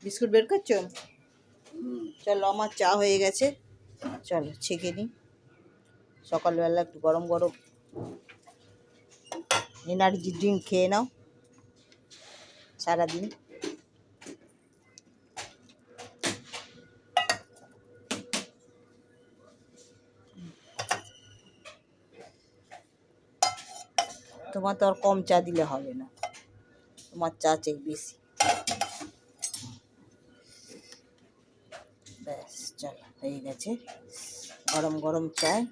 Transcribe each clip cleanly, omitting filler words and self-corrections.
Biscuit বের করছো? চলো আমার চা হয়ে গেছে, চলো ছেঁকে নিই। সকালবেলা একটু গরম গরম এনার্জি ড্রিঙ্ক খেয়ে নাও সারাদিন। তোমার তো আর কম চা দিলে হবে না, তোমার চা চাই বেশি। ব্যাস চলো হয়ে গেছে গরম গরম চায়।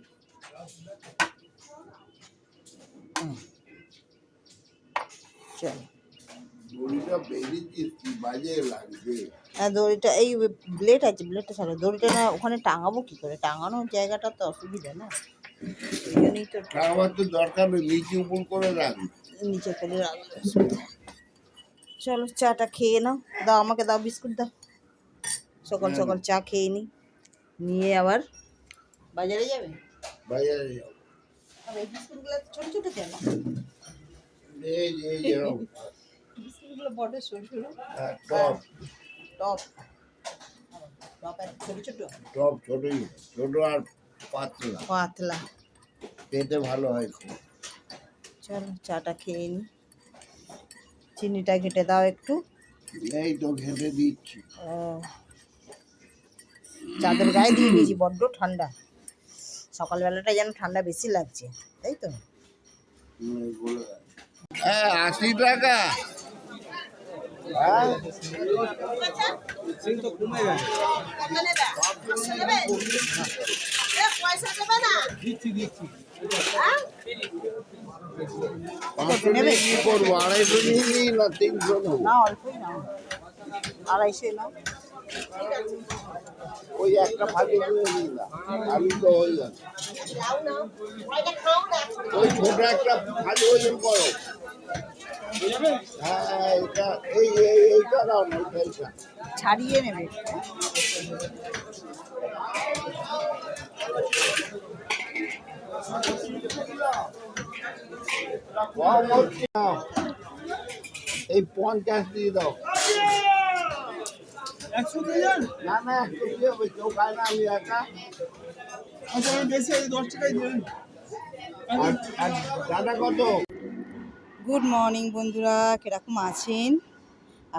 চলো হ্যাঁ, দড়িটা এই ব্লেড আছে, ব্লেডটা ছাড়া দড়িটা না ওখানে টাঙাবো কি করে? টাঙানোর জায়গাটা তো অসুবিধা না, এই জন্যই তো টাঙাবার তো দরকার নেই, নিচে উপর করে রাখবি, নিচে করে রাখবো। চলো চাটা খেয়ে নাও, দাও আমাকে, দাও বিস্কুট দাও। সকাল সকাল চা খেয়ে নি, নিয়ে আবার বাজারে যাবে। বাজারে যাও। এই বিস্কুটগুলো ছোট ছোট কেন? এই যে বিস্কুটগুলো বড় সরু সরু। টপ টপ টপ ছোট ছোট, টপ ছোটই, ছোট আর পাতলা পাতলা, খেতে ভালো হয় খুব। চলো চাটা খেয়ে নি, চিনিটা ঘেটে দাও একটু। এই তো ঘেঁটে দিচ্ছি। চাঁদের গায়ে দিয়ে দিয়েছি, বড্ড ঠান্ডা, সকালবেলাটা যেন ঠান্ডা বেশি লাগছে, তাই তো। হ্যাঁ 80 টাকা। হ্যাঁ কি করবো, 250 নিয়ে নিই না 300 নেবো? না অল্পই নাও, 250 নাও। ওই একটা ভাজি নিয়ে নিই না, আমি তো হয়ে যাবে। ওই ছোট একটা ভাজি ওজন করো। হ্যাঁ এটা এইটা দাও না, এইটা ছাড়িয়ে নেবে। এই 50 দিয়ে দাও। 100 দিয়ে যান। না না 100 দিয়ে হবে, কেউ খায় না, আমি একা। আচ্ছা আমি বেশি 10 টাকায় দিন। আর দাদা কত? গুড মর্নিং বন্ধুরা, কিরকম আছেন?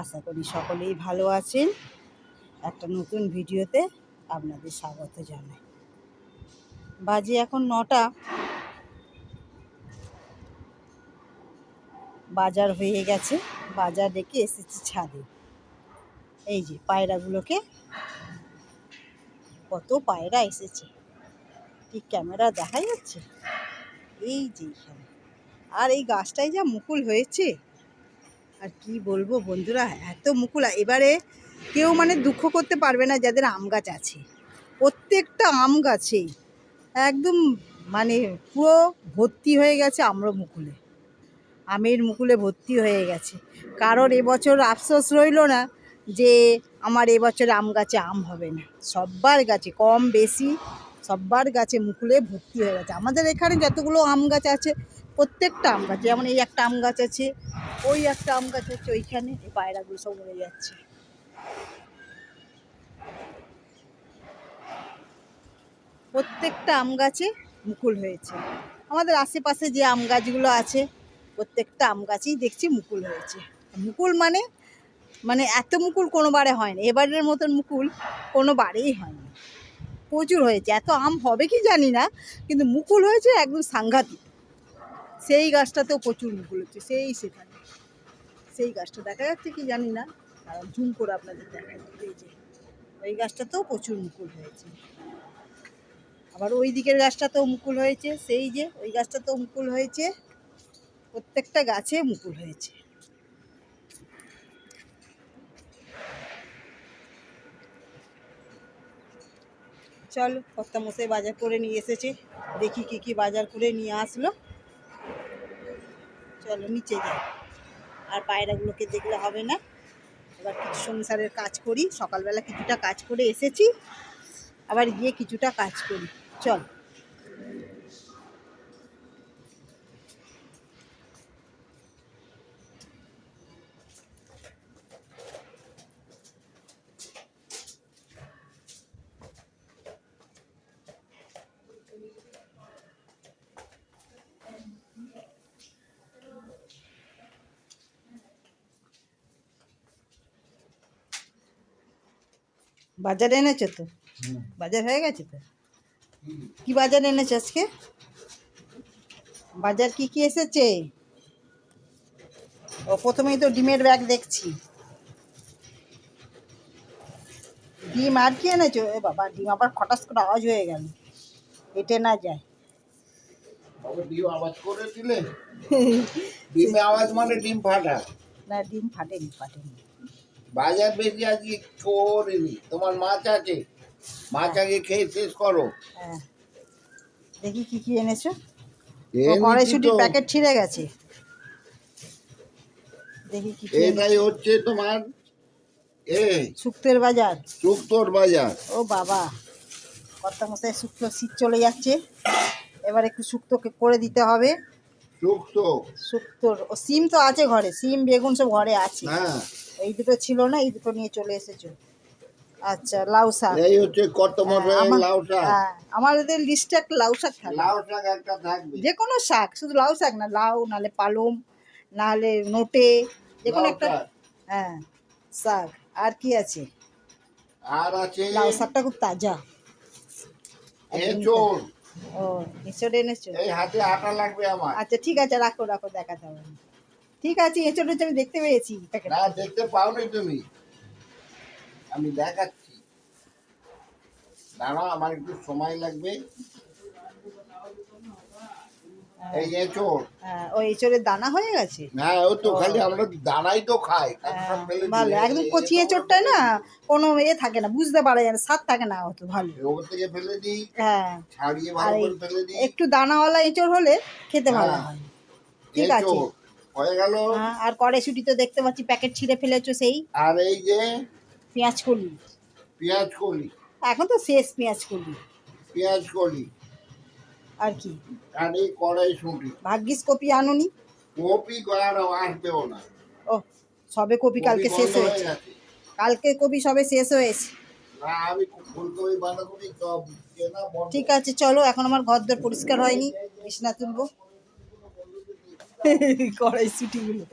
আশা করি সকলেই ভালো আছেন। একটা নতুন ভিডিওতে আপনাদের স্বাগত জানাই। বাজে এখন 9টা, বাজার হয়ে গেছে, বাজার রেখে এসেছি ছাদে। এই যে পায়রাগুলোকে, কত পায়রা এসেছে, ঠিক ক্যামেরা দেখা যাচ্ছে, এই যে এখানে। আর এই গাছটায় যা মুকুল হয়েছে, আর কি বলবো বন্ধুরা, এত মুকুল। এবারে কেউ মানে দুঃখ করতে পারবে না যাদের আম গাছ আছে, প্রত্যেকটা আম গাছে একদম মানে পুরো ভর্তি হয়ে গেছে মুকুলে, আমের মুকুলে ভর্তি হয়ে গেছে। কারণ এবছর আফসোস রইল না যে আমার এবছর আম গাছে আম হবে না, সব্বার গাছে কম বেশি সব্বার গাছে মুকুলে ভর্তি হয়ে গেছে। আমাদের এখানে যতগুলো আম গাছ আছে প্রত্যেকটা আম গাছ, যেমন এই একটা আম গাছ আছে, ওই একটা আম গাছ আছে, ওইখানে এই পায়রাগুলো সব মরে যাচ্ছে। প্রত্যেকটা আম গাছে মুকুল হয়েছে। আমাদের আশেপাশে যে আম গাছগুলো আছে প্রত্যেকটা আম গাছেই দেখছি মুকুল হয়েছে। মুকুল মানে মানে এত মুকুল কোনো বারে হয় না, এবারের মতন মুকুল কোনো বারেই হয়নি, প্রচুর হয়েছে। এত আম হবে কি জানি না, কিন্তু মুকুল হয়েছে একদম সাংঘাতিক। সেই গাছটাতেও প্রচুর মুকুল হচ্ছে, সেখানে সেই গাছটা দেখা যাচ্ছে কি জানি না, কারণ জুম করে আপনাদের দেখা যাচ্ছে। এই যে ওই গাছটাতেও প্রচুর মুকুল হয়েছে, আবার ওই দিকের গাছটাতেও মুকুল হয়েছে, সেই যে ওই গাছটাতেও মুকুল হয়েছে, প্রত্যেকটা গাছে মুকুল হয়েছে। চলো কর্তামশাই বাজার করে নিয়ে এসেছে, দেখি কি কি বাজার করে নিয়ে আসলো। চলো নিচে যাই, আর পায়রাগুলোকে দেখলে হবে না, এবার কিছু সংসারের কাজ করি। সকালবেলা কিছুটা কাজ করে এসেছি, আবার গিয়ে কিছুটা কাজ করি। চল বাজার এনেছো তো? বাজার হয়ে গেছে তো? কি বাজার এনেছো আজকে? বাজার কি কি এসেছে? ও প্রথমেই তো ডিমের ব্যাগ দেখছি। ডিম আর কি এনেছো? এ বাবা, ডিম আবার খটাস করে আওয়াজ হয়ে গেল, হেঁটে না যায়। বাবা ডিম আওয়াজ করে দিলে? ডিমে আওয়াজ মানে ডিম ফাটা। না, ডিম ফাটেনি ফাটেনি। বাজার বেশি আজকে করিনি। তোমার মাছ আছে, মাছ আগে খেয়ে শেষ করো। হ্যাঁ, দেখি কি কি এনেছো। ও এনেছি কড়াইশুটির তো। প্যাকেট ছিঁড়ে গেছে। দেখি কি কি এটাই এনেছো। হচ্ছে তোমার শুক্তের বাজার। শুক্তোর বাজার। ও বাবা, কর্তা মশাই শুক্তো শীত চলে যাচ্ছে, এবার একটু শুক্তোকে করে দিতে হবে। শুক্তো, শুক্তোর ও সিম তো আছে ঘরে, সিম বেগুন সব ঘরে আছে। হ্যাঁ। এই দুটো ছিল না, এই দুটো নিয়ে চলে এসেছো। আচ্ছা, লাউ শাক। এই হচ্ছে কর্তমশাইয়ের লাউ শাক। হ্যাঁ, আমাদের লিস্টে একটা লাউ শাক থাকে। লাউ শাক একটা থাকবে। যে কোনো শাক, শুধু লাউ শাক না, লাউ নাহলে পালং নাহলে নোটে, যে কোনো লাউ একটা। শাক। হ্যাঁ, শাক। আর কি আছে? আর আছে লাউ শাকটা খুব তাজা। এঁচোড়। ও, এঁচড় এনেছো? এই হাতে আটা লাগবে আমার। আচ্ছা ঠিক আছে, রাখো রাখো, দেখাতে হবে না। ঠিক আছে, এঁচড় হচ্ছে, আমি দেখতে পেয়েছি প্যাকেট। না, দেখতে পাওনি তুমি, আমি দেখাচ্ছি। দাঁড়াও, আমার একটু সময় লাগবে। এই এঁচোড়। হ্যাঁ, ও এঁচড়ের দানা হয়ে গেছে। হ্যাঁ, ও তো খালি আমরা দানাই তো খাই। হ্যাঁ, ভালো, একদম কচি এঁচড়টায় না কোনো থাকে না, বুঝতে পারা যায় না, স্বাদ থাকে না অত ভালো। ওর থেকে ফেলে দিই, হ্যাঁ, ছাড়িয়ে আর ভালো এই করে ফেলে দিই। একটু দানাওয়ালা এঁচড় হলে খেতে ভালো হ্যাঁ, হয়। ঠিক আছে। এঁচোড় হয়ে গেল। হ্যাঁ, আর কড়াইশুঁটি তো দেখতে পাচ্ছি প্যাকেট ছিঁড়ে ফেলেছো, সেই আর এই যে পেঁয়াজ কলি। পেঁয়াজ কলি, এখন তো শেষ পেঁয়াজ কলি। পেঁয়াজ কলি। আর কি? আর এই কড়াইশুঁটি। ভাগ্যিস কপি আনুনি। কপি আর আসবেও না। ও, সবে কপি কালকে কপি শেষ বন্ধ হয়ে হয়েছে। গেছে। কালকে কপি সবে শেষ হয়েছে। না, আমি ফুলকপি বাঁধাকপি সব কেনা বন্ধ। ঠিক আছে, চলো, এখন আমার ঘরদোর পরিষ্কার হয়নি, বিছনা তুলবো। কড়াইশুঁটিগুলো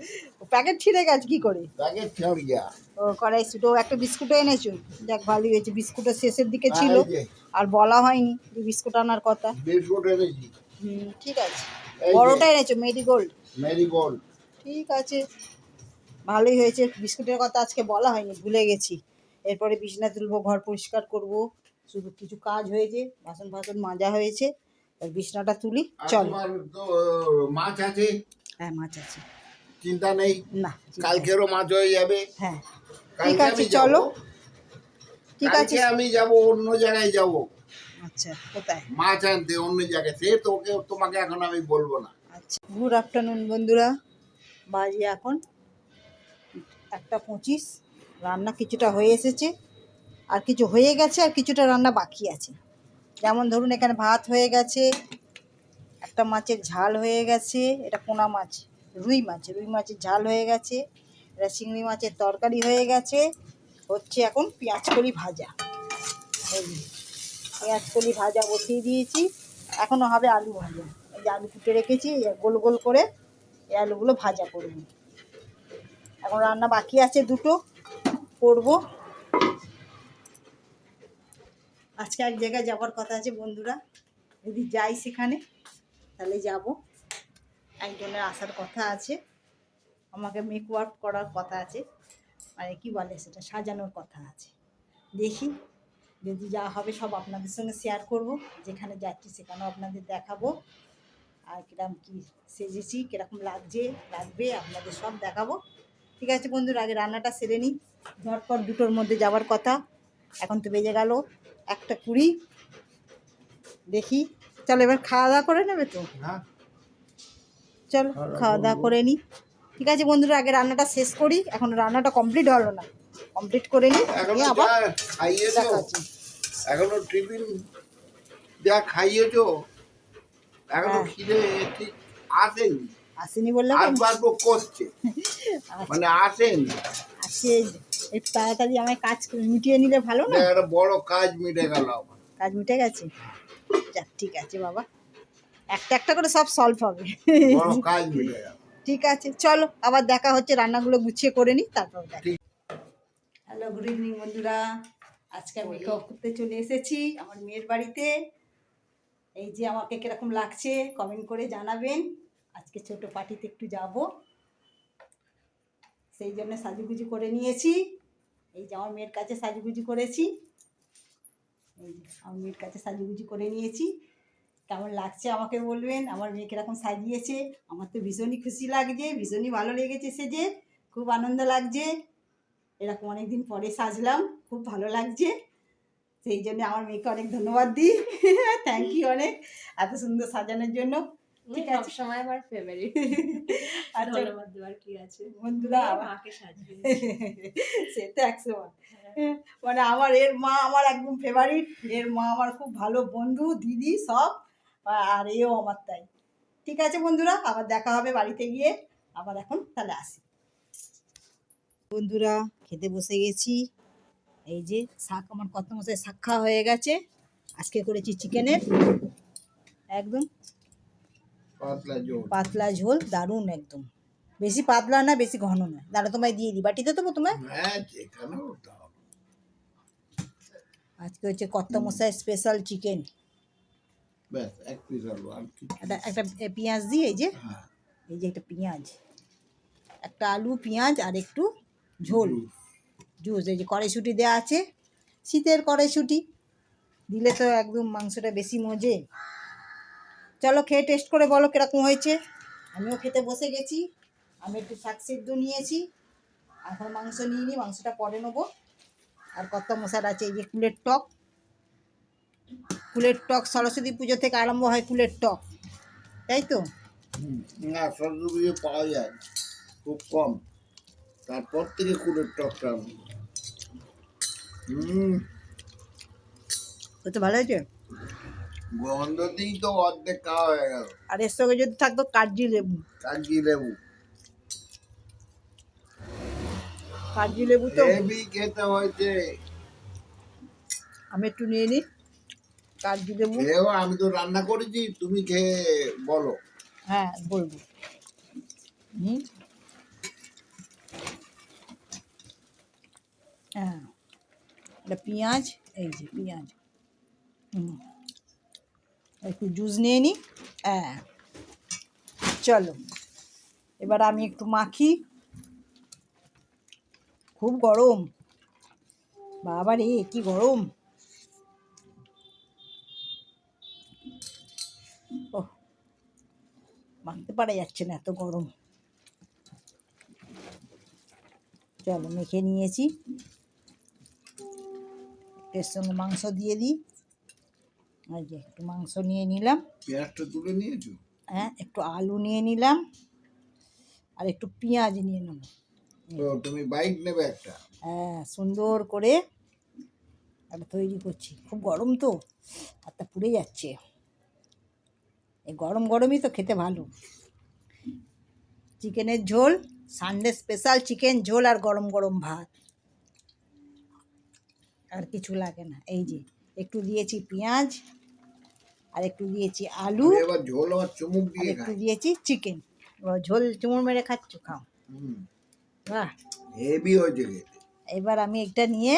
প্যাকেট ছিঁড়ে গেছে কি করে? প্যাকেট ছেড়ে গিয়া। ও, কড়াইশুঁটি। ও, একটা বিস্কুটও এনেছো, যাক ভালোই হয়েছে। বিস্কুটের শেষের দিকে ছিল, এই যে আর বলা হয়নি যে বিস্কুট আনার কথা। বিস্কুট এনেছি। ঠিক আছে। এই যে বড়টা এনেছো, মেরিগোল্ড। মেরিগোল্ড। ঠিক আছে, ভালোই হয়েছে। বিস্কুটের কথা আজকে বলা হয়নি, ভুলে গেছি। এরপরে বিছনা তুলবো, ঘর পরিষ্কার করব, শুধু কিছু কাজ হয়েছে, বাসন ফাসন মাজা হয়েছে। আর বিছনাটা তুলি, আর চলো। তোমার তো মাছ আছে, হ্যাঁ, মাছ আছে। চিন্তা নেই। না, ঠিক আছে। কালকেরও মাছ হয়ে যাবে। হ্যাঁ, ঠিক কালকে আছে, আমি চলো। যাবো। ঠিক আছে। কালকে আমি যাব অন্য জায়গায় যাব আচ্ছা, কোথায়? মাছ আনতে, অন্য জায়গায়। সে তোকে তোমাকে এখন আমি বলবো না। আচ্ছা, গুড আফটারনুন বন্ধুরা। বাজে এখন 1:25। রান্না কিছুটা হয়ে এসেছে, আর কিছু হয়ে গেছে, আর কিছুটা রান্না বাকি আছে। যেমন ধরুন, এখানে ভাত হয়ে গেছে, একটা মাছের ঝাল হয়ে গেছে, এটা পোনা মাছ, রুই মাছের ঝাল হয়ে গেছে, এটা চিংড়ি মাছের তরকারি হয়ে গেছে। হচ্ছে এখন পেঁয়াজকলি ভাজা। এই যে, পেঁয়াজকলি ভাজা বসিয়ে দিয়েছি। এখনও হবে আলু ভাজা। এই যে আলু কুটে রেখেছি, গোল গোল করে এই আলুগুলো ভাজা করব। এখন রান্না বাকি আছে দুটো, করব। আজকে এক জায়গায় যাওয়ার কথা আছে বন্ধুরা, যদি যাই সেখানে তাহলে যাব। একজনের আসার কথা আছে, আমাকে মেকওয়ার্ক করার কথা আছে, মানে কি বলে সেটা, সাজানোর কথা আছে। দেখি, যদি যা হবে সব আপনাদের সঙ্গে শেয়ার করব। যেখানে যাচ্ছি সেখানেও আপনাদের দেখাবো, আর কিরকম কী সেজেছি, কীরকম লাগবে আপনাদের সব দেখাবো। ঠিক আছে বন্ধুরা, আগে রান্নাটা সেরে নিই। ঝটপট 2টোর মধ্যে যাওয়ার কথা। এখন তো বেজে গেল 1:20। দেখি, চলো এবার খাওয়া দাওয়া করে নেবে তো? হ্যাঁ, চলো খাওয়া দাওয়া করে নিই। ঠিক আছে বন্ধুরা, আগে রান্নাটা শেষ করি, এখন রান্নাটা কমপ্লিট হলো না, কমপ্লিট করে নিই, এখনো নিয়ে আবার যা খাইয়েছো, দেখা হচ্ছে। এখনো টিফিন যা খাইয়েছো এখনো হ্যাঁ। খিদে ঠিক আসেনি, আসেনি বললে হবে? আসবার পর করছে, আচ্ছা, মানে আসেনি। আসে একটু তাড়াতাড়ি আমায় কাজ মিটিয়ে নিলে ভালো না? দেখ, একটা বড় কাজ মিটে গেল আমার। কাজ মিটে গেছে? যাক, ঠিক আছে বাবা, একটা একটা করে সব সলভ হবে। বড় কাজ মিটে গেল। ঠিক আছে, চলো আবার দেখা হচ্ছে, রান্নাগুলো গুছিয়ে করে নিই, তারপর দেখা। ঠিক। হ্যালো, গুড ইভিনিং বন্ধুরা। আজকে আমি মেকআপ করতে চলে এসেছি আমার মেয়ের বাড়িতে। এই যে আমাকে কিরকম লাগছে কমেন্ট করে জানাবেন। আজকে ছোট পার্টিতে একটু যাব, সেই জন্য সাজুগুজু করে নিয়েছি। এই যে আমার মেয়ের কাছে সাজুগুজু করেছি, এই যে আমার মেয়ের কাছে সাজুগুজু করে নিয়েছি। কেমন লাগছে আমাকে বলবেন, আমার মেয়ে কিরকম সাজিয়েছে। আমার তো ভীষণই খুশি লাগছে, ভীষণই ভালো লেগেছে সেজে, খুব আনন্দ লাগছে। এরকম অনেকদিন পরে সাজলাম, খুব ভালো লাগছে। সেই জন্য আমার মেয়েকে অনেক ধন্যবাদ দিই। থ্যাংক ইউ অনেক, এত সুন্দর সাজানোর জন্য। ঠিক আছে, সবসময় আমার ফেভারিট। আচ্ছা ধন্যবাদ দেওয়ার কি আছে, বন্ধুরা, মাকে সাজিয়ে সে তো 100 বার। মানে আমার এর মা আমার একদম ফেভারিট, এর মা আমার খুব ভালো বন্ধু, দিদি সব, আর এও আমার তাই। ঠিক আছে বন্ধুরা, আবার দেখা হবে বাড়িতে গিয়ে। আবার এখন তাহলে আসি বন্ধুরা, খেতে বসে গেছি। এই যে শাক, আমার কত মশাই শাক খাওয়া হয়ে গেছে। আজকে করেছি চিকেনের একদম পাতলা জোর। পাতলা ঝোল, দারুণ একদম। বেশি পাতলা না, বেশি ঘন না। দাঁড়া, তোমায় দিয়ে দিই, বাটিতে দেবো তোমায়। হ্যাঁ, যেখানেও দাও। আজকে হচ্ছে কর্তা মশাই স্পেশাল চিকেন। ব্যাস, এক পিস আলু আর কি। একটা একটা পেঁয়াজ দিই, এই যে হ্যাঁ, এই যে একটা পেঁয়াজ, একটা আলু, পেঁয়াজ আর একটু ঝোল, জুস। এই যে কড়াইশুঁটি দেওয়া আছে, শীতের কড়াইশুঁটি দিলে তো একদম মাংসটা বেশি মজে। চলো খেয়ে টেস্ট করে বলো কিরকম হয়েছে। আমিও খেতে বসে গেছি। আমি একটু শাক সেদ্ধ নিয়েছি, এখন মাংস নিয়ে নিই, মাংসটা পরে নেবো। আর কত মশার আছে এই যে কুলের টক। কুলের টক সরস্বতী পুজো থেকে আরম্ভ হয় কুলের টক, তাই তো? না, সরস্বতী পুজো পাওয়া যায় না, খুব কম। তারপর থেকে কুলের টকটা ও তো ভালো হয়েছে। গন্ধতেই তো অর্ধেক খাওয়া হয়ে গেল। আর এর সঙ্গে যদি থাকতো কাগজি লেবু, কাগজি লেবু, কাগজি লেবু তো হেভি খেতে হয়েছে। আমি একটু নিয়ে নিই কাগজি লেবু। খেয়েও, আমি তো রান্না করেছি, তুমি খেয়ে বলো। হ্যাঁ বলবো। হুম, হ্যাঁ, এটা পেঁয়াজ, এই যে পেঁয়াজ। হুম, একটু জুস নিয়ে নিই। হ্যাঁ, চলো এবার আমি একটু মাখি। খুব গরম, বাবা রে কি গরম। ও, মাখতে পারা যাচ্ছে না, এত গরম। চলো মেখে নিয়েছি, এর সঙ্গে মাংস দিয়ে দিই। এই যে একটু মাংস নিয়ে নিলাম, পেঁয়াজটা তুলে নিয়েছো? হ্যাঁ একটু আলু নিয়ে নিলাম, আর একটু পেঁয়াজ নিয়ে নেব। তো তুমি বাইক নেবে একটা। হ্যাঁ, সুন্দর করে একটা তৈরি করছি। খুব গরম তো, হাতটা পুড়ে যাচ্ছে। এই গরম গরমই তো খেতে ভালো। চিকেনের ঝোল, সানডে স্পেশাল চিকেন ঝোল আর গরম গরম ভাত, আর কিছু লাগে না। এই যে একটু দিয়েছি পেঁয়াজ, আর একটু দিয়েছি আলু, আমি এবার ঝোল আমার চুমুক আর দিয়ে একটু খাই। দিয়েছি চিকেন। ঝোল চুমুর মেরে খাচ্ছ, খাও। বাহ, হেভি হয়েছে খেতে। এবার আমি একটা নিয়ে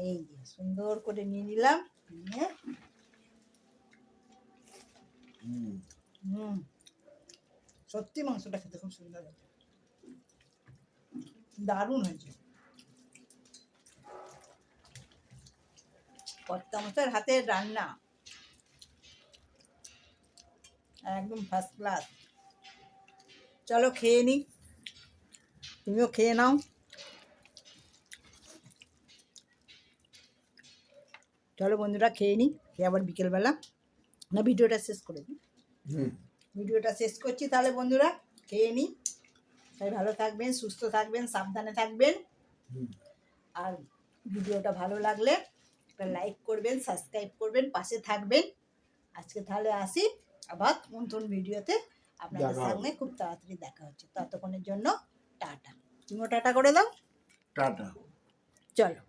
এই যে সুন্দর করে নিয়ে নিলাম, নিয়ে হুম, সত্যি মাংসটা খেতে খুব সুন্দর হয়েছে, দারুণ হয়েছে। কর্তা মশাইয়ের হাতের রান্না একদম ফার্স্ট ক্লাস। চলো খেয়ে নিই, তুমিও খেয়ে নাও। চলো বন্ধুরা খেয়ে নিই, খেয়ে আবার বিকেলবেলা না ভিডিওটা শেষ করে দিই। ভিডিওটা শেষ করছি তাহলে বন্ধুরা, খেয়ে নিই। তাই ভালো থাকবেন, সুস্থ থাকবেন, সাবধানে থাকবেন। আর ভিডিওটা ভালো লাগলে একটা লাইক করবেন, সাবস্ক্রাইব করবেন, পাশে থাকবেন। আজকে তাহলে আসি, আবার নতুন ভিডিওতে আপনাদের দেখা হবে। সঙ্গে খুব তাড়াতাড়ি দেখা হচ্ছে। ততক্ষণের জন্য টাটা। তুমিও টাটা করে দাও। টাটা। চলো।